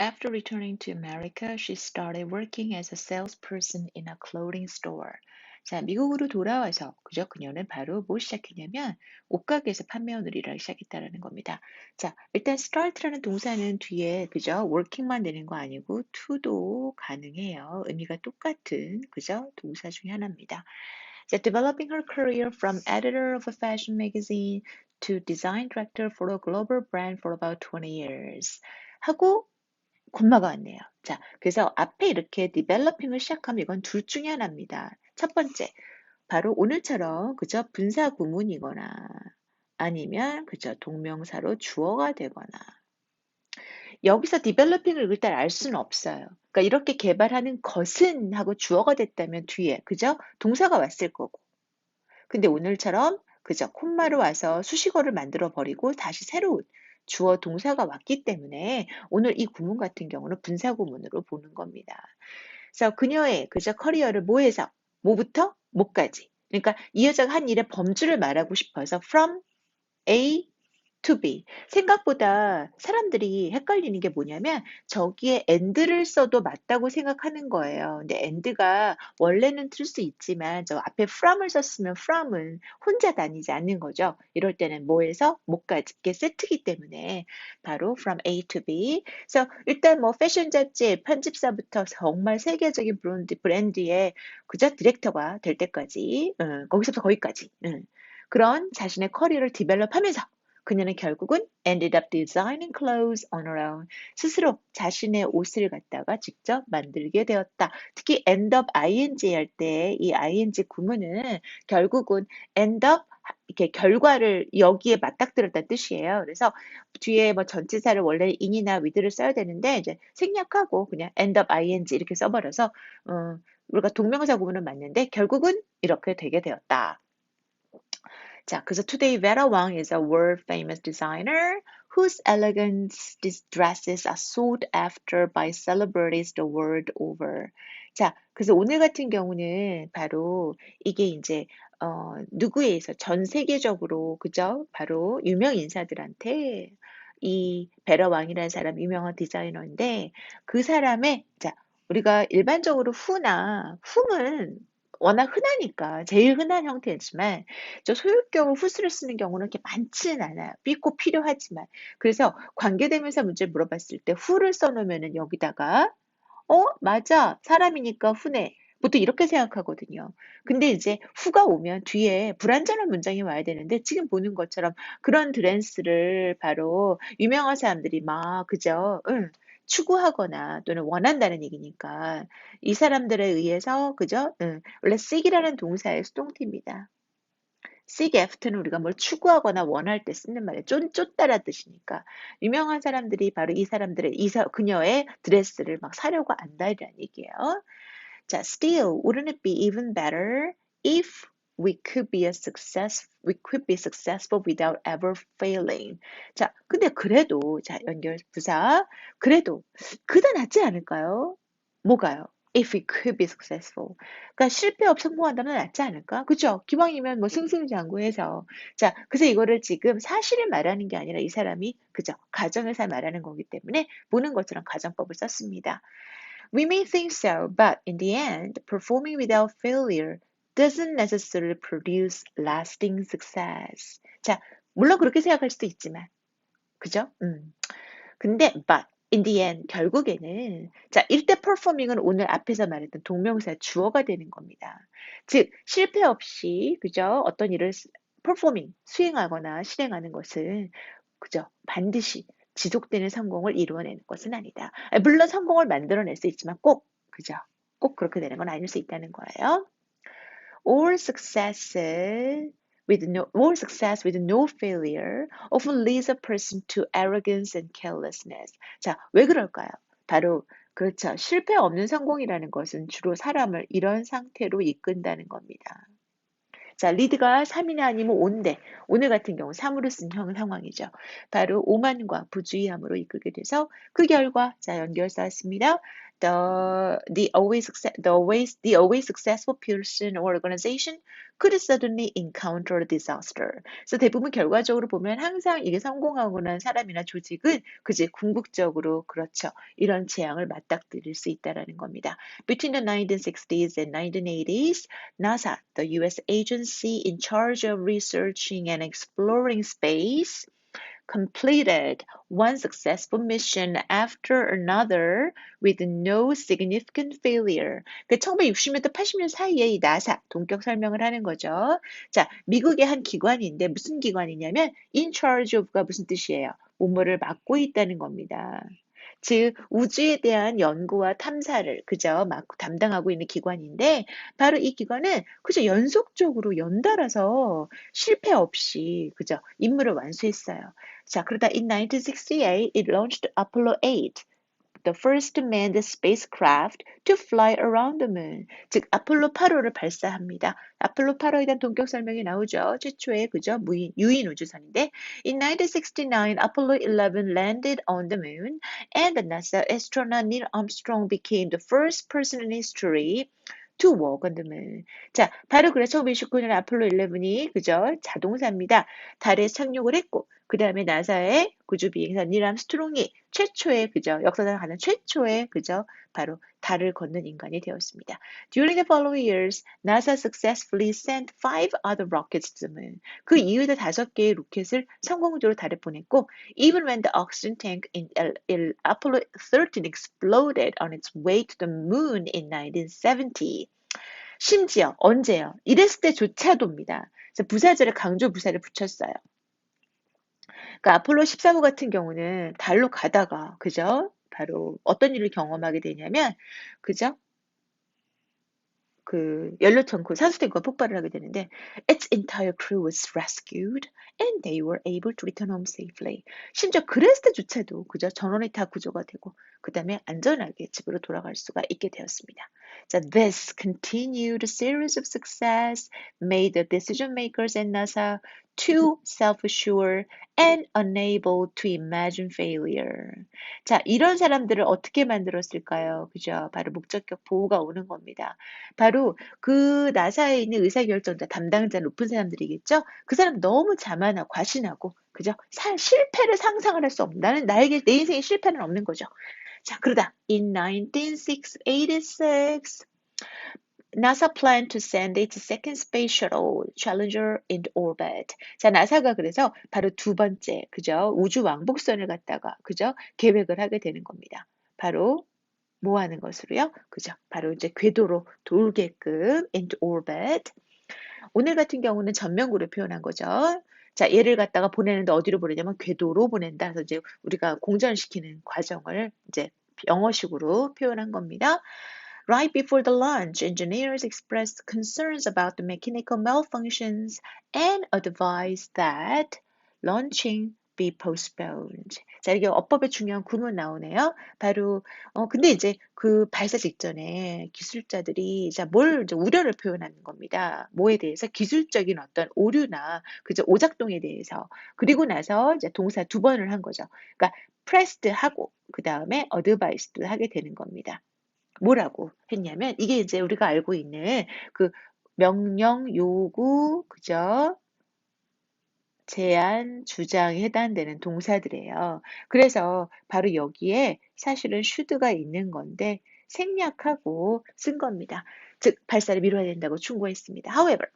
After returning to America, she started working as a salesperson in a clothing store. 자, 미국으로 돌아와서 그죠? 그녀는 바로 뭘 시작했냐면 옷가게에서 판매원으로 일하기 시작했다라는 겁니다. 자, 일단 start라는 동사는 뒤에 그죠? working만 되는 거 아니고 to도 가능해요. 의미가 똑같은 그죠? 동사 중에 하나입니다. 자, developing her career from editor of a fashion magazine to design director for a global brand for about 20 years. 하고 콤마가 왔네요. 자, 그래서 앞에 이렇게 developing을 시작하면 이건 둘 중에 하나입니다. 첫 번째, 바로 오늘처럼 그저 분사 구문이거나 아니면 그저 동명사로 주어가 되거나 여기서 developing을 일단 알 수는 없어요. 그러니까 이렇게 개발하는 것은 하고 주어가 됐다면 뒤에 그저 동사가 왔을 거고. 근데 오늘처럼 그저 콤마로 와서 수식어를 만들어 버리고 다시 새로운 주어 동사가 왔기 때문에 오늘 이 구문 같은 경우는 분사 구문으로 보는 겁니다. 그래서 그녀의 그저 커리어를 뭐해서 뭐부터 뭐까지. 그러니까 이 여자가 한 일의 범주를 말하고 싶어서 from A to be. 생각보다 사람들이 헷갈리는 게 뭐냐면 저기에 and를 써도 맞다고 생각하는 거예요. 근데 and가 원래는 틀 수 있지만 저 앞에 from을 썼으면 from은 혼자 다니지 않는 거죠. 이럴 때는 뭐에서 뭐까지 이게 세트이기 때문에 바로 from A to B. 그래서 일단 뭐 패션 잡지의 편집사부터 정말 세계적인 브랜드의 그저 디렉터가 될 때까지 거기서부터 거기까지 그런 자신의 커리어를 디벨롭하면서 그녀는 결국은 ended up designing clothes on her own. 스스로 자신의 옷을 갖다가 직접 만들게 되었다. 특히 end up ing 할 때 이 ing 구문은 결국은 end up 이렇게 결과를 여기에 맞닥뜨렸다는 뜻이에요. 그래서 뒤에 뭐 전치사를 원래 in이나 with를 써야 되는데 이제 생략하고 그냥 end up ing 이렇게 써버려서 우리가 동명사 구문은 맞는데 결국은 이렇게 되게 되었다. 자, 그래서 today Vera Wang is a world famous designer whose elegant dresses are sought after by celebrities the world over. 자, 그래서 오늘 같은 경우는 바로 이게 이제 누구에 의해서 전 세계적으로 그죠? 바로 유명 인사들한테 이 베라 왕이라는 사람 유명한 디자이너인데 그 사람의 자 우리가 일반적으로 who나 whom은 워낙 흔하니까 제일 흔한 형태지만 저 소유격으로 who스를 쓰는 경우는 그렇게 많지는 않아요. 꼭 필요하지만. 그래서 관계대명사 문제를 물어봤을 때 who를 써놓으면은 여기다가 맞아. 사람이니까 who네. 보통 이렇게 생각하거든요. 근데 이제 who가 오면 뒤에 불완전한 문장이 와야 되는데 지금 보는 것처럼 그런 드레스를 바로 유명한 사람들이 막 그죠? 추구하거나 또는 원한다는 얘기니까 이 사람들에 의해서 그죠? 원래 seek이라는 동사의 수동태입니다. seek after는 우리가 뭘 추구하거나 원할 때 쓰는 말이에요. 쫓다라는 뜻이니까. 유명한 사람들이 바로 이 사람들의 그녀의 드레스를 막 사려고 안다이라는 얘기예요. 자, still, wouldn't it be even better if we could be successful without ever failing. 자, 근데 그래도, 자, 연결 부사, 그래도, 그다 낫지 않을까요? 뭐가요? If we could be successful. 그러니까 실패 없이 성공한다면 낫지 않을까? 그죠? 기왕이면 뭐 승승장구해서. 자, 그래서 이거를 지금 사실을 말하는 게 아니라 이 사람이, 그죠? 가정에서 말하는 거기 때문에 보는 것처럼 가정법을 썼습니다. We may think so, but in the end, performing without failure doesn't necessarily produce lasting success. 자, 물론 그렇게 생각할 수도 있지만, 그죠? 근데, but, in the end, 결국에는, 자, 일대 performing은 오늘 앞에서 말했던 동명사 주어가 되는 겁니다. 즉, 실패 없이, 그죠? 어떤 일을 performing, 수행하거나 실행하는 것은, 그죠? 반드시 지속되는 성공을 이루어내는 것은 아니다. 물론 성공을 만들어낼 수 있지만 꼭, 그죠? 꼭 그렇게 되는 건 아닐 수 있다는 거예요. All success with no failure often leads a person to arrogance and carelessness. 자, 왜 그럴까요? 바로 그렇죠. 실패 없는 성공이라는 것은 주로 사람을 이런 상태로 이끈다는 겁니다. 자, 리드가 3이나 아니면 5인데 오늘 같은 경우 3으로 쓴 상황이죠. 바로 오만과 부주의함으로 이끌게 돼서 그 결과 자 연결 쌓았습니다. the always successful person or organization could suddenly encounter a disaster. 그래서 대부분 결과적으로 보면 항상 이게 성공하고 난 사람이나 조직은 그제 궁극적으로 그렇죠. 이런 재앙을 맞닥뜨릴 수 있다라는 겁니다. Between the 1960s and 1980s, NASA, the US agency in charge of researching and exploring space, completed one successful mission after another with no significant failure. 그 1960년부터 80년 사이에 이 나사 동격 설명을 하는 거죠. 자, 미국의 한 기관인데 무슨 기관이냐면 in charge of가 무슨 뜻이에요? 뭐뭐를 맡고 있다는 겁니다. 즉 우주에 대한 연구와 탐사를 그저 맡고 담당하고 있는 기관인데 바로 이 기관은 그저 연속적으로 연달아서 실패 없이 그저 임무를 완수했어요. 자, 그러다 in 1968 it launched Apollo 8, the first manned spacecraft to fly around the moon. 즉 아폴로 8호를 발사합니다. 아폴로 8호에 대한 동격 설명이 나오죠. 최초의 그저 유인 우주선인데 in 1969 Apollo 11 landed on the moon and the NASA astronaut Neil Armstrong became the first person in history to walk on the moon. 자, 바로 그래서 1929년 아폴로 11이 그저 자동사입니다. 달에 착륙을 했고 그 다음에 나사의 우주비행사 닐 암스트롱이 최초의 그저 역사상 가장 최초의 그저 바로 달을 걷는 인간이 되었습니다. During the following years, NASA successfully sent 5 other rockets to the moon. 그 이후에도 5개의 로켓을 성공적으로 달에 보냈고, even when the oxygen tank in Apollo 13 exploded on its way to the moon in 1970. 심지어 언제요? 이랬을 때조차도입니다. 그래서 부사절에 강조 부사를 붙였어요. 그러니까 아폴로 13호 같은 경우는 달로 가다가 그죠? 바로 어떤 일을 경험하게 되냐면 그죠? 그 연료 탱크, 산소 탱크가 폭발을 하게 되는데 its entire crew was rescued and they were able to return home safely. 심지어 그랬을 때조차도 그죠? 전원이 다 구조가 되고 그 다음에 안전하게 집으로 돌아갈 수가 있게 되었습니다. 자, this continued series of success made the decision makers at NASA too self-assured and unable to imagine failure. 자, 이런 사람들을 어떻게 만들었을까요? 그죠? 바로 목적격 보호가 오는 겁니다. 바로 그 나사에 있는 의사결정자, 담당자 높은 사람들이겠죠? 그 사람 너무 자만하고 과신하고, 그죠? 실패를 상상을 할 수 없는, 나에게 내 인생에 실패는 없는 거죠. 자, 그러다 in 1986, NASA planned to send its second space shuttle, Challenger, into orbit. 자, 나사가 그래서 바로 두 번째, 그죠? 우주 왕복선을 갖다가, 그죠? 계획을 하게 되는 겁니다. 바로 뭐 하는 것으로요? 그죠? 바로 이제 궤도로 돌게끔 into orbit. 오늘 같은 경우는 전면구를 표현한 거죠. 자, 얘를 갖다가 보내는데 어디로 보내냐면 궤도로 보낸다. 그래서 이제 우리가 공전시키는 과정을 이제 영어식으로 표현한 겁니다. Right before the launch, engineers expressed concerns about the mechanical malfunctions and advised that launching be postponed. 자, 이게 어법에 중요한 구문 나오네요. 바로, 근데 이제 그 발사 직전에 기술자들이, 자, 뭘 이제 우려를 표현하는 겁니다. 뭐에 대해서? 기술적인 어떤 오류나, 그죠, 오작동에 대해서. 그리고 나서 이제 동사 두 번을 한 거죠. 그러니까, pressed 하고, 그 다음에 advised 하게 되는 겁니다. 뭐라고 했냐면 이게 이제 우리가 알고 있는 그 명령, 요구, 그죠? 제안, 주장에 해당되는 동사들이에요. 그래서 바로 여기에 사실은 should가 있는 건데 생략하고 쓴 겁니다. 즉 발사를 미뤄야 된다고 충고했습니다. However,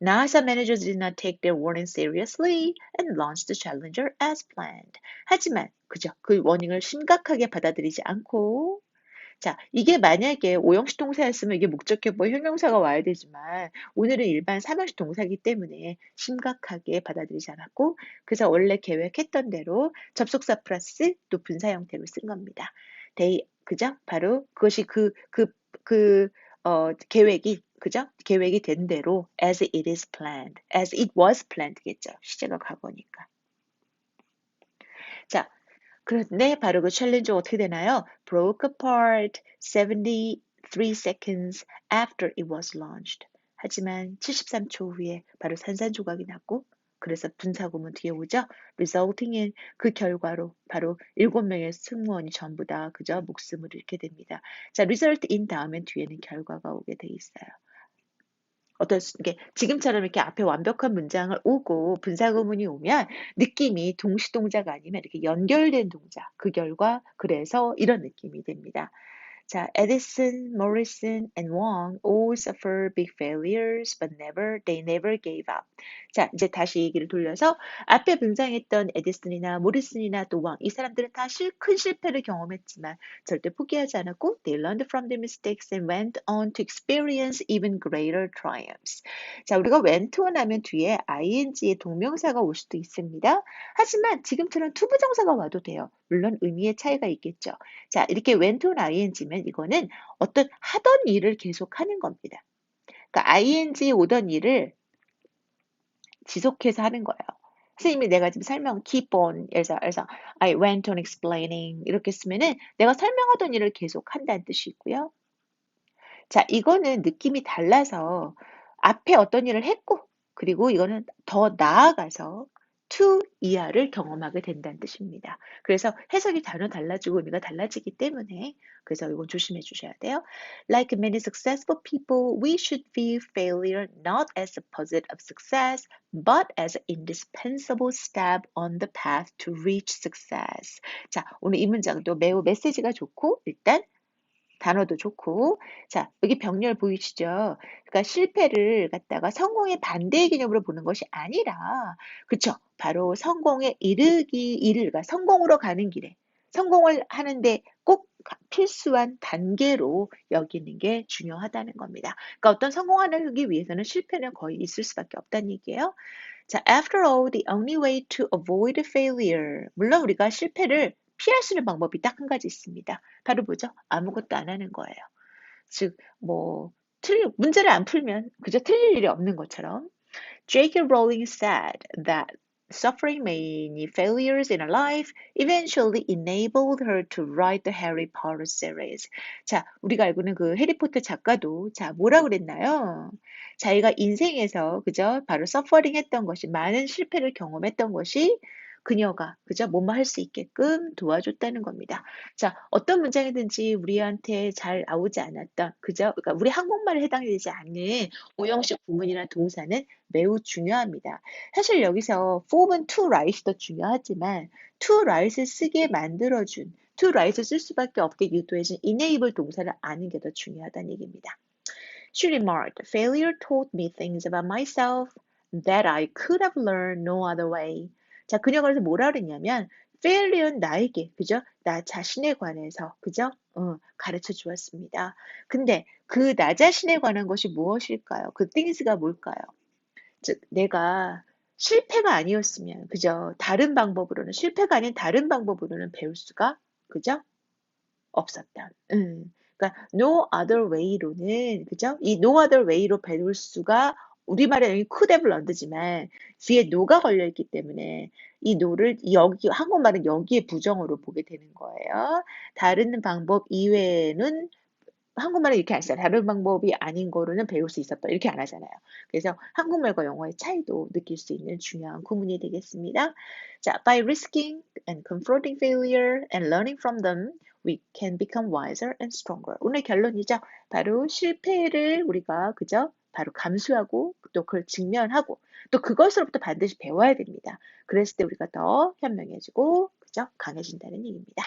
NASA managers did not take their warning seriously and launched the Challenger as planned. 하지만 그죠? 그 워닝을 심각하게 받아들이지 않고 자, 이게 만약에 오형식 동사였으면 이게 목적격 형용사가 와야 되지만 오늘은 일반 삼형식 동사이기 때문에 심각하게 받아들이지 않았고 그래서 원래 계획했던 대로 접속사 플러스 또 분사 형태로 쓴 겁니다. 그죠? 바로 그것이 계획이 그죠? 계획이 된 대로 as it is planned, as it was planned겠죠. 시제가 과거니까. 자, 그런데 바로 그 챌린저 어떻게 되나요? Broke apart 73 seconds after it was launched. 하지만 73초 후에 바로 산산조각이 났고 그래서 분사구문 뒤에 오죠. resulting in 그 결과로 바로 7명의 승무원이 전부 다 그저 목숨을 잃게 됩니다. 자, result in 다음엔 뒤에는 결과가 오게 돼 있어요. 이게 지금처럼 이렇게 앞에 완벽한 문장을 오고 분사구문이 오면 느낌이 동시동작 아니면 이렇게 연결된 동작, 그 결과, 그래서 이런 느낌이 됩니다. 자, Edison, Morrison, and Wong all suffered big failures, but they never gave up. 자, 이제 다시 얘기를 돌려서 앞에 등장했던 에디슨이나 모리슨이나 또 왕, 이 사람들은 다 큰 실패를 경험했지만 절대 포기하지 않았고, they learned from their mistakes and went on to experience even greater triumphs. 자, 우리가 went on 하면 뒤에 ing의 동명사가 올 수도 있습니다. 하지만 지금처럼 투부정사가 와도 돼요. 물론 의미의 차이가 있겠죠. 자, 이렇게 went on ing면 이거는 어떤 하던 일을 계속하는 겁니다. 그러니까 ing 오던 일을 지속해서 하는 거예요. 선생님이 내가 지금 설명 keep on 그래서 I went on explaining 이렇게 쓰면은 내가 설명하던 일을 계속 한다는 뜻이 있고요. 자, 이거는 느낌이 달라서 앞에 어떤 일을 했고 그리고 이거는 더 나아가서 to 이하를 경험하게 된다는 뜻입니다. 그래서 해석이 전혀 달라지고 의미가 달라지기 때문에 그래서 이건 조심해 주셔야 돼요. Like many successful people, we should view failure not as a opposite of success, but as an indispensable step on the path to reach success. 자, 오늘 이 문장도 매우 메시지가 좋고 일단 단어도 좋고. 자, 여기 병렬 보이시죠? 그러니까 실패를 갖다가 성공의 반대의 개념으로 보는 것이 아니라, 그쵸? 바로 성공에 그러니까 성공으로 가는 길에, 성공을 하는데 꼭 필수한 단계로 여기는 게 중요하다는 겁니다. 그러니까 어떤 성공하기 위해서는 실패는 거의 있을 수밖에 없다는 얘기예요. 자, after all, the only way to avoid failure. 물론 우리가 실패를 피할 수 있는 방법이 딱 한 가지 있습니다. 바로 뭐죠? 아무것도 안 하는 거예요. 즉, 문제를 안 풀면 그저 틀릴 일이 없는 것처럼. J.K. Rowling said that suffering many failures in her life eventually enabled her to write the Harry Potter series. 자, 우리가 알고 있는 그 해리포터 작가도 자, 뭐라 그랬나요? 자기가 인생에서 그저 바로 서퍼링 했던 것이 많은 실패를 경험했던 것이 그녀가 그저 뭐뭐 할 수 있게끔 도와줬다는 겁니다. 자, 어떤 문장이든지 우리한테 잘 나오지 않았던 그러니까 우리 한국말에 해당되지 않는 오형식 구문이나 동사는 매우 중요합니다. 사실 여기서 form은 to write이 더 중요하지만 to write을 쓰게 만들어준 to write을 쓸 수밖에 없게 유도해준 enable 동사를 아는 게 더 중요하다는 얘기입니다. She remarked, failure taught me things about myself that I could have learned no other way. 자, 그녀가 그래서 뭐라 그랬냐면 failure는 나에게 그죠? 나 자신에 관해서 그죠? 가르쳐 주었습니다. 근데 그 나 자신에 관한 것이 무엇일까요? 그 things가 뭘까요? 즉 내가 실패가 아니었으면 그죠? 실패가 아닌 다른 방법으로는 배울 수가 그죠? 없었던. 그러니까 no other way로는 그죠? 이 no other way로 배울 수가 우리말에 여기 could have learned지만 뒤에 no가 걸려 있기 때문에 이 no를 여기 한국말은 여기에 부정어로 보게 되는 거예요. 다른 방법 이외에는 한국말은 이렇게 안 써요. 다른 방법이 아닌 거로는 배울 수 있었다. 이렇게 안 하잖아요. 그래서 한국말과 영어의 차이도 느낄 수 있는 중요한 구문이 되겠습니다. 자, by risking and confronting failure and learning from them, we can become wiser and stronger. 오늘 결론이죠. 바로 실패를 우리가 그저 바로 감수하고 또 그걸 직면하고 또 그것으로부터 반드시 배워야 됩니다. 그랬을 때 우리가 더 현명해지고 그죠? 강해진다는 얘기입니다.